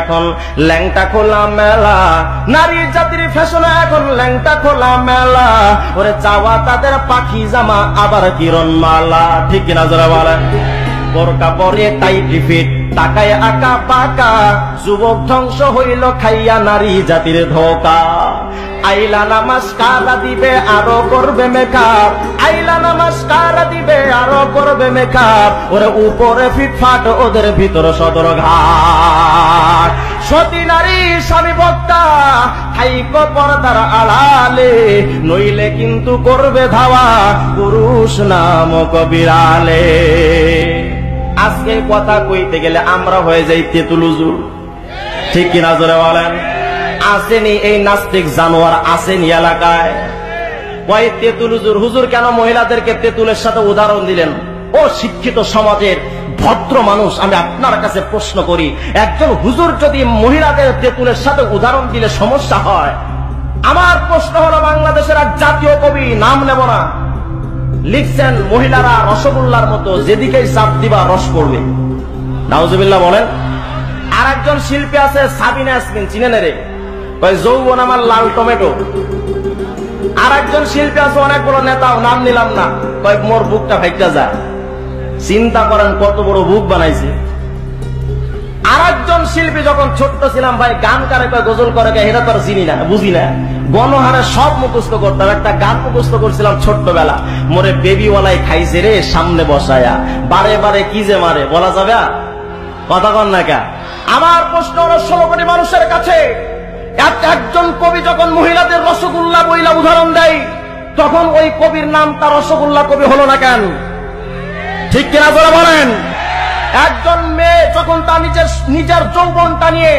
এখন ল্যাংটা খোলা মেলা, নারী জাতির ফ্যাশনে এখন ল্যাংটা খোলা মেলা, ওরে চাওয়া তাদের পাখি জামা আবার কিরণ মালা, ঠিক কিনা যারা বলেন? বোরকা পরে টাইট ফিট, টাকায় আঁকা পাকা, যুবক ধ্বংস হইল খাইয়া নারী জাতির ধোকা। আইলা নামাজ কারা দিবে আরো করবে মেকআপ, আইলা নামাজ কারা দিবে আরো করবে মেকআপ, ওরে উপরে ফিটফাট ওদের ভিতর সদর ঘাট। সতী নারী স্বামী বক্তা থাইকো পর্দার আড়ালে, নইলে কিন্তু করবে ধাওয়া পুরুষ নামক বিড়ালে। আজকে কথা কইতে গেলে আমরা হয়ে যাই তেঁতুল হুজুর, ঠিক কিনা জোরে বলেন? আসেনি এই নাস্তিক জানোয়ার, আসেনি এলাকায়? ওই তেঁতুল হুজুর, হুজুর কেন মহিলাদেরকে তেঁতুলের সাথে উদাহরণ দিলেন? ও শিক্ষিত সমাজের ভদ্র মানুষ, আমি আপনার কাছে প্রশ্ন করি, একজন হুজুর যদি মহিলাদের তেঁতুলের সাথে উদাহরণ দিলে সমস্যা হয়, আমার প্রশ্ন হলো বাংলাদেশের এক জাতীয় কবি, নাম নেব না, লিখছেন মহিলারা রসগোল্লার মতো, যেদিকেই চাপ দিবা রস পড়বে। নাউজুবিল্লাহ বলেন। আর একজন শিল্পী আছে সাবিনা ইয়াসমিন, চিনেন রে? ওই যৌবন আমার লাল টমেটো। আর একজন শিল্পী আছে, অনেকগুলো নেতাও, নাম নিলাম না, কয়েক মোর বুকটা ভাইটা যায়। চিন্তা করেন কত বড় বুক বানাইছে। আর একজন শিল্পী যখন ছোট্ট ছিলাম ভাই, গান কারে কয় গজল করে কে এটা তো আর চিনি না, বুঝি না, গণহারে সব মুখস্থ করতাম। একটা গান মুখস্থ করছিলাম ছোট্টবেলা, মোরে বেবিওয়ালাই খাইছে রে সামনে বসায়া, বারে বারে কি যে মারে বলা যাবে? কথা কন না কে? আমার প্রশ্ন হলো 16 কোটি মানুষের কাছে, একজন কবি যখন মহিলাদের রসগোল্লা বইলা উদাহরণ দেয়, তখন ওই কবির নাম তার রসগোল্লা কবি হলো না কেন? ঠিক কিনা বলে বলেন? একজন মেয়ে যখন তার নিজের যৌবনটা নিয়ে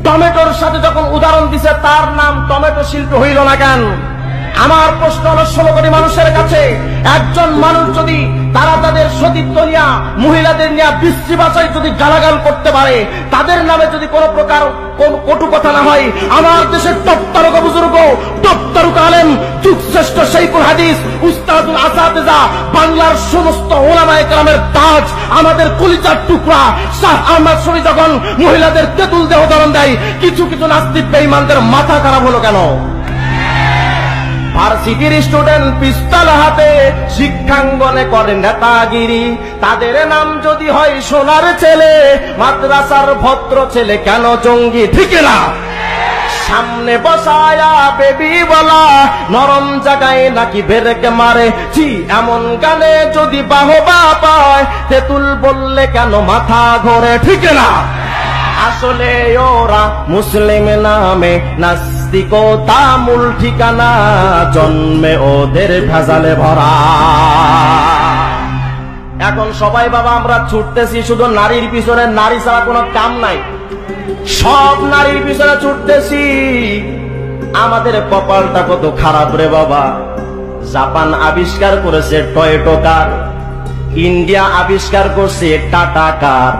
টমেটোর সাথে যখন উদাহরণ দিছে, তার নাম টমেটো শিল্পী হইল না কেন? আমার প্রশ্ন হলো 16 কোটি মানুষের কাছে, একজন মানুষ যদি তারা তাদের সতীত্ব নিয়ে, মহিলাদের নিয়ে বিশ্রী ভাষায় যদি গালাগাল করতে পারে, তাদের নামে যদি কোনো প্রকার কটু কথা না হয়, আমার দেশের টপ তারকা বুজুর্গ, টপ তারকা আলেম, যুগশ্রেষ্ঠ শাইখুল হাদিস, উস্তাদুল আসাতিজা, বাংলার সমস্ত ওলামায়ে কেরামের তাজ, আমাদের কলিজার টুকরা শাহ আহমদ শরীফ যখন মহিলাদের তেঁতুল দেহ উদাহরণ দেয়, কিছু কিছু নাস্তিক বেঈমানদের মাথা খারাপ হলো কেন? ভার্সিটির স্টুডেন্ট পিস্তল হাতে শিক্ষাঙ্গনে করে নেতাগিরি, তাদের নাম যদি হয় সোনার ছেলে, মাদ্রাসার ভদ্র ছেলে কেন জঙ্গি? ঠিক না? সামনে বসায়া বেবি বলা, নরম জায়গায় নাকি বেরেকে মারে, জি এমন গানে যদি বাহবা পায়, তেঁতুল বললে কেন মাথা ঘোরে? ঠিক না? আসলে ওরা মুসলিম নামে নাস্তিকতা মূল ঠিকানা, জন্মে ওদের ভেজালে ভরা। এখন সবাই বাবা আমরা ছুটতেছি শুধু নারীর পিছনে, নারী ছাড়া কোনো কাম নাই, সব নারীর পিছনে ছুটতেছি। আমাদের কপালটা কত খারাপ রে বাবা। জাপান আবিষ্কার করেছে টয়োটা কার, ইন্ডিয়া আবিষ্কার করছে টাটা কার,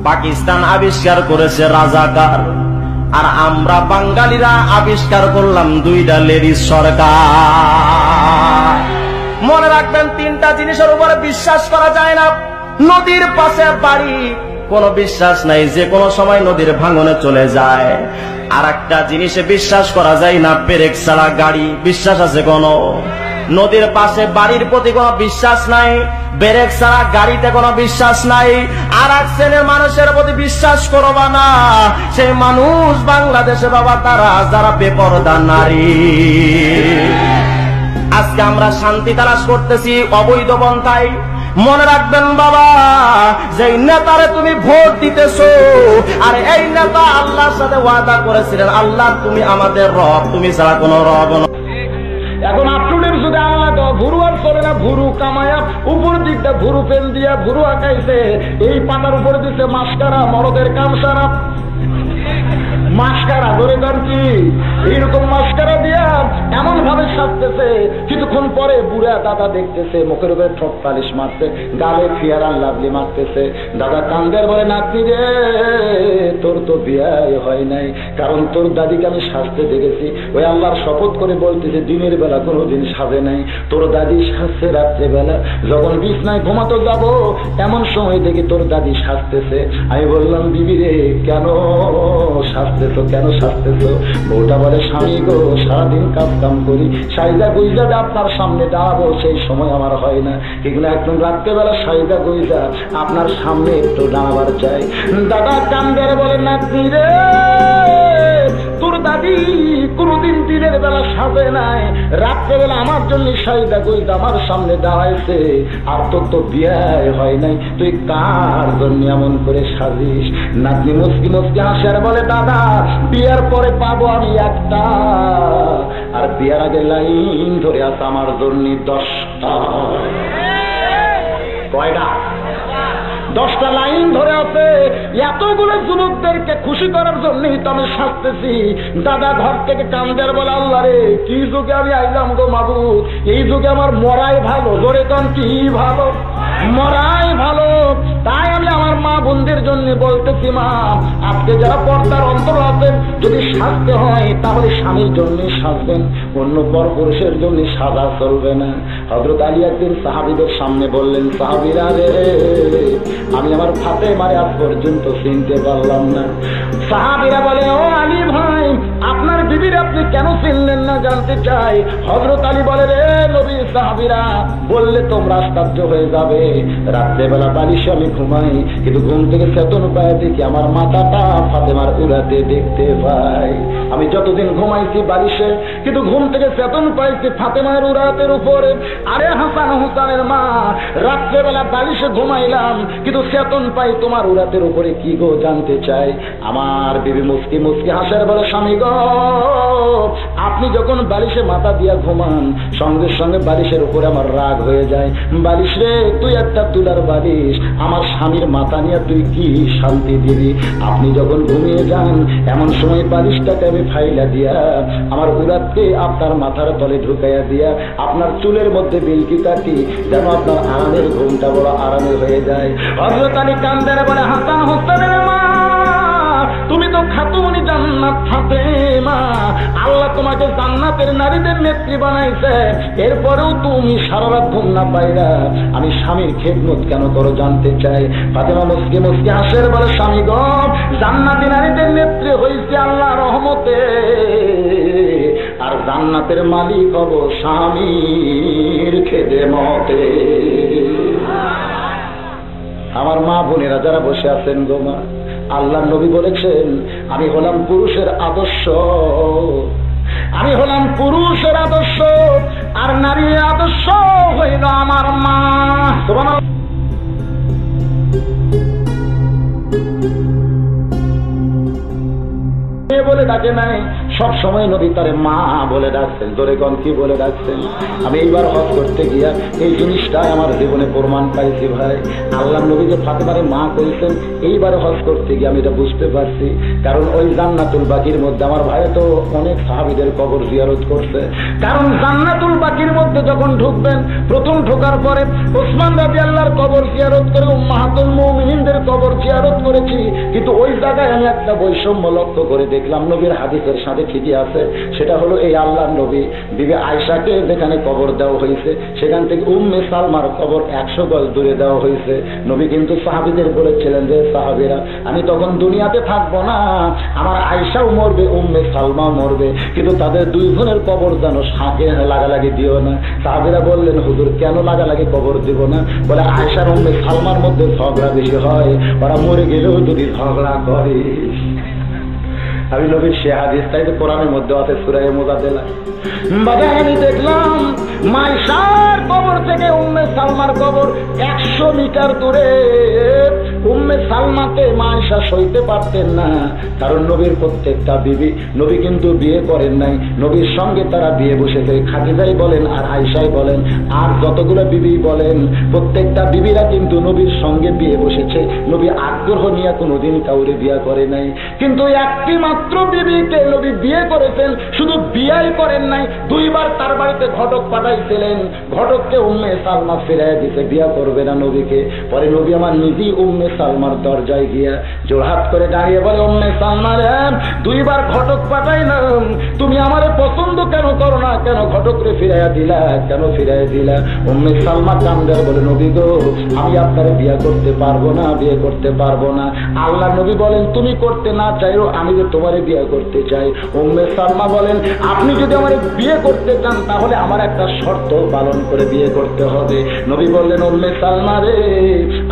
পাকিস্তান আবিষ্কার করেছে রাজাকার, আর আমরা বাঙালিরা আবিষ্কার করলাম 2টা লেডিস সরকার। মনে রাখবেন 3টা জিনিসের উপরে বিশ্বাস করা যায় না। নদীর পাশে বাড়ি, কোনো বিশ্বাস নাই, যে কোনো সময় নদীর ভাঙনে চলে যায়। আর একটা জিনিসে বিশ্বাস করা যায় না, ব্রেক ছাড়া গাড়ি। বিশ্বাস আছে কোনো? নদীর পাশে বাড়ির প্রতি কোনো বিশ্বাস নাই, ব্রেক ছাড়া গাড়িতে কোনো বিশ্বাস নাই। আর এক শ্রেণীর মানুষের প্রতি বিশ্বাস করবা না, সেই মানুষ বাংলাদেশে বাবা তারা যারা বেপরদা নারী। আজকে আমরা শান্তি তালাশ করতেছি অবৈধ পন্থায়। মনে রাখবেন বাবা, যে নেতারে তুমি ভোট দিতেছো, আর এই নেতা আল্লাহর সাথে ওয়াদা করেছিলেন, আল্লাহ তুমি আমাদের রব, তুমি ছাড়া কোন রব না। এখন আপনাদের যদি আল্লাহ ভুরু আর চলে না, ভুরু কামায়া উপর দিকটা ভুরু পেন দিয়া ভুরু আঁকাইছে, এই পাতার উপরে দিচ্ছে মাস্কারা, মরদের কাম সারা। মাস্কারা ধরে গান কি এইরকম মাস্কারা দিয়া এমন ভাবে সাজতেছে, কিছুক্ষণ পরে বুড়া দাদা দেখতেছে মুখের উপরে ঠোঁট পালিশ মারছে, গালে ফিয়ার আর লাভলি মারতেছে। দাদা কান্দের বলে, নাতনি রে তোর তো বিয়ে হয় নাই, কারণ তোর দাদিকে আমি সাজতে দেখেছি। ওই আল্লাহর শপথ করে বলতেছে দিনের বেলা কোনোদিন সাজে নাই, তোর দাদি সাজছে রাত্রে বেলা, যখন বিছনায় ঘুমাতো যাব এমন সময় দেখি তোর দাদি সাজতেছে। আমি বললাম বিবি রে কেন সাজতেছো, কেন সাজতেছো? বউটা বলে, স্বামী গো সারাদিন কাজ কাম করি, সাইদা গুইজা আপনার সামনে দাঁড়াবো সেই সময় আমার হয় না, কিন্তু একদম রাত্রেবেলা সাইদা গুইজা আপনার সামনে একটু দাঁড়াবার চাই। দাদা কান্দারে বলে, নাতনি রে তোর দাদি কোনদিন দিনের বেলা সাজে নাই, রাত্রেবেলা আমার জন্য সাইদা গুইজা আমার সামনে দাঁড়াইছে, আর তোর তো বিয়ে হয় নাই, তুই কার জন্য এমন করে সাজিস? নাতনি মুসকি মুসকি হাসে আর বলে, দাদা বিয়ার পরে পাবো আমি একটা, আর বিয়ার আগে লাইন ধরে আছে আমার জন্য 10টা। কয়টা? 10টা লাইন ধরে আছে। এতগুলো যুবকদেরকে খুশি করার জন্যই তো আমি সাজতেছি। দাদা ঘর থেকে কান্দের বলে, আল্লাহ রে কি যুগে আমি আইলাম গো মাবুদ, এই যুগে আমার মরাই ভালো। জোরে কান কি ভালো? মরাই ভালো। তাই আমি আমার মা বোনদের জন্য বলতেছি, মা আজকে যারা পর্দার অন্তর আছেন যদি সাজতে হয় তাহলে স্বামীর জন্য সাজবেন, অন্য পর পুরুষের জন্য সাজা চলবে না। হযরত আলী একদিন সাহাবীদের সামনে বললেন, সাহাবীরা রে আমি আমার ফাতেমারে আজ পর্যন্ত চিনতে পারলাম না। সাহাবীরা বলে, ও আলী ভাই আপনার বিবির আপনি কেন চিনলেন না জানতে চাই। হযরত আলী বলে, রে নবী সাহাবীরা বললে তোমরা আশ্চর্য হয়ে যাবে, রাত্রেবেলা বালিশে আমি ঘুমাই, কিন্তু ঘুম থেকে চেতন পায় দেখি আমার মাথাটা ফাতেমার উড়াতে দেখতে পাই। আমি যতদিন ঘুমাইছি বালিশে, কিন্তু ঘুম থেকে চেতন পাইছি ফাতেমার উড়াতের উপরে। আরে হাসান হুসানের মা, রাত্রেবেলা বালিশে ঘুমাইলাম কিন্তু চেতন পাই তোমার উড়াতের উপরে। কি গো জানতে চাই? আমার বিবি মুস্কি মুস্কি হাসার বলে, স্বামী গো আপনি যখন বালিশে মাথা দিয়া ঘুমান সঙ্গে সঙ্গে বালিশের উপরে আমার রাগ হয়ে যায়। বালিশ রে তুই একটা তুলার বালিশ, আমার স্বামীর মাথা নিয়ে তুই কি শান্তি দিবি? আপনি যখন ঘুমিয়ে যান এমন সময় বালিশটাকে আমি ফাইলা দিয়া আমার উড়াতকে আপনার মাথার তলে ঢুকাইয়া দিয়া আপনার চুলের মধ্যে বিলকি কাটি, যেন আপনার আরামের ঘুমটা বড় আরামে হয়ে যায়। হযরত আলী কান্দের বলে, হাসান হোসেনের মা তুমি তো খাতুনি জান্নাত ফাতেমা, আল্লাহ তোমাকে জান্নাতের নারীদের নেত্রী বানাইছে, এরপরেও তুমি সারা রাত ঘুম না পাইরা আমি স্বামীর খেদমত কেন করো জানতে চাই। ফাতেমা মুসকি মুসকি হাসের বলে, স্বামী গো জান্নাতি নারীদের নেত্রী হইছে আল্লাহর রহমতে, আর জান্নাতের মালিক হব স্বামীর খেদমতে। আমার মা বোনেরা যারা বসে আছেন গো মা, আল্লাহ নবী বলেছেন আমি হলাম পুরুষের আদর্শ, আমি হলাম পুরুষের আদর্শ, আর নারীর আদর্শ হইল আমার মা। সুবহানাল্লাহ। বলে ডাকে নাই, সব সময় নবী তারে মা বলে ডাকছেন। জোরে কোন কি বলে ডাকছেন? আমি এইবার হজ করতে গিয়া এই জিনিসটাই আমার জীবনে প্রমাণ পাইছি ভাই। আল্লাহ নবী যে ফাতেমারে মা কইছেন এইবার হজ করতে গিয়ে আমি এটা বুঝতে পারছি। কারণ ওই জান্নাতুল বাকির মধ্যে আমার ভাই তো অনেক সাহাবীদের কবর জিয়ারত করছে। কারণ জান্নাতুল বাকির মধ্যে যখন ঢুকবেন প্রথম ঢোকার পরে ওসমান রাদিয়াল্লাহর কবর জিয়ারত করে উম্মাহাতুল মুমিনিনদের কবর জিয়ারত করেছি, কিন্তু ওই জায়গায় আমি একটা বৈষম্য লক্ষ্য করে দেখলাম নবীর হাদিসের সাথে ঠিকই আছে। সেটা হলো এই আল্লাহর নবী বিবি আয়েশাকে যেখানে কবর দেওয়া হয়েছে সেখান থেকে উম্মে সালমার কবর 100 গজ দূরে দেওয়া হয়েছে। নবী কিন্তু সাহাবীদের বলেছিলেন যে সাহাবীরা আমি তখন দুনিয়াতে থাকবো না, আমার আয়েশাও মরবে উম্মে সালমাও মরবে, কিন্তু তাদের দুই বোনের কবর যেন সাথে লাগালাগি দিও না। সাহাবীরা বললেন হুজুর কেন লাগালাগি কবর দিব না? বলে আয়েশার উম্মে সালমার মধ্যে ঝগড়া বেশি হয়, ওরা মরে গেলেও যদি ঝগড়া করে। আমি নবীর সে হাদিসটাই তো কোরআনের মধ্যে আছে সূরা মুজাদ্দালা। বাবা আমি দেখলাম মাইশার কবর থেকে উম্মে সালমার কবর 100 মিটার দূরে। উম্মে সালমাকে মাইশা সইতে পারতেন না, কারণ নবীর প্রত্যেকটা বিবি, নবী কিন্তু বিয়ে করেন নাই, নবীর সঙ্গে তারা বিয়ে বসেছে। খাদিজাই বলেন আর আয়েশাই বলেন আর যতগুলো বিবি বলেন প্রত্যেকটা বিবিরা কিন্তু নবীর সঙ্গে বিয়ে বসেছে। নবী আগ্রহ নিয়ে কোনোদিন কাউরে বিয়ে করে নাই, কিন্তু একটি মাত্র মাত্র বিবিকে নবী বিয়ে করেছেন, শুধু বিয়াই করেন নাই, 2 বার তার বাড়িতে ঘটক পাঠাইছিলেন। ঘটককে উম্মে সালমা ফিরাই দিতে বিয়া করবে না নবীকে। পরে নবী আমার নিজেই উম্মে সালমার দরজায় গিয়া জোড়হাত করে দাঁড়িয়ে বলে, উম্মে সালমা রে, 2 বার ঘটক পাঠাইলাম, তুমি আমারে পছন্দ কেন করো না? কেন ঘটক রে ফিরাইয়া দিলা? কেন ফিরাইয়া দিলা? উম্মে সালমা কান্দে বলে, নবী গো, আমি আপনারে বিয়া করতে পারবো না, বিয়ে করতে পারবো না। আল্লাহ নবী বলেন, তুমি করতে না চাইও, আমি যে তোমারে বিয়ে করতে চাই। উম্মে সালমা বলেন, আপনি যদি আমারে বিয়ে করতে চান তাহলে আমার একটা শর্ত পালন করে বিয়ে করতে হবে। নবী বললেন, উম্মে সালমা রে,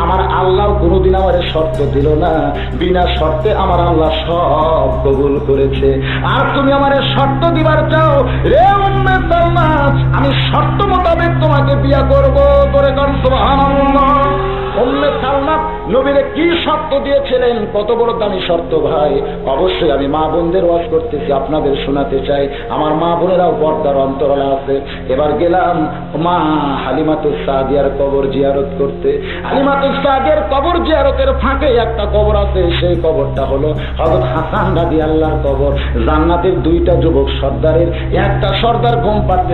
আমার আল্লাহ কোনোদিন আমারে শর্ত দিল না, বিনা শর্তে আমার আল্লাহ সব কবুল করেছে। আর তুমি আমারে শর্ত দিবার চাও রে উম্মে সালমা, আমি শর্ত মোতাবেক তোমাকে বিয়ে করবো। করে কোন সুবহানাল্লাহ। উম্মে সালমা নবীরে কি শর্ত দিয়েছিলেন, কত বড় দামি শর্ত ভাই। অবশ্যই আমি মা বোনদের ওয়াজ করতেছি, আপনাদের শোনাতে চাই। আমার মা বোনেরাও পর্দার অন্তরালে আছে। এবার গেলাম মা হালিমাতুস সাদিয়ার কবর জিয়ারত করতে। হালিমাতুস সাদিয়ার কবর জিয়ারতের ফাঁকে একটা কবর আছে, সেই কবরটা হলো হযরত হাসান রাদিয়াল্লাহর কবর। জান্নাতের 2টা যুবক সর্দারের, একটা সর্দার ঘুম পাড়তে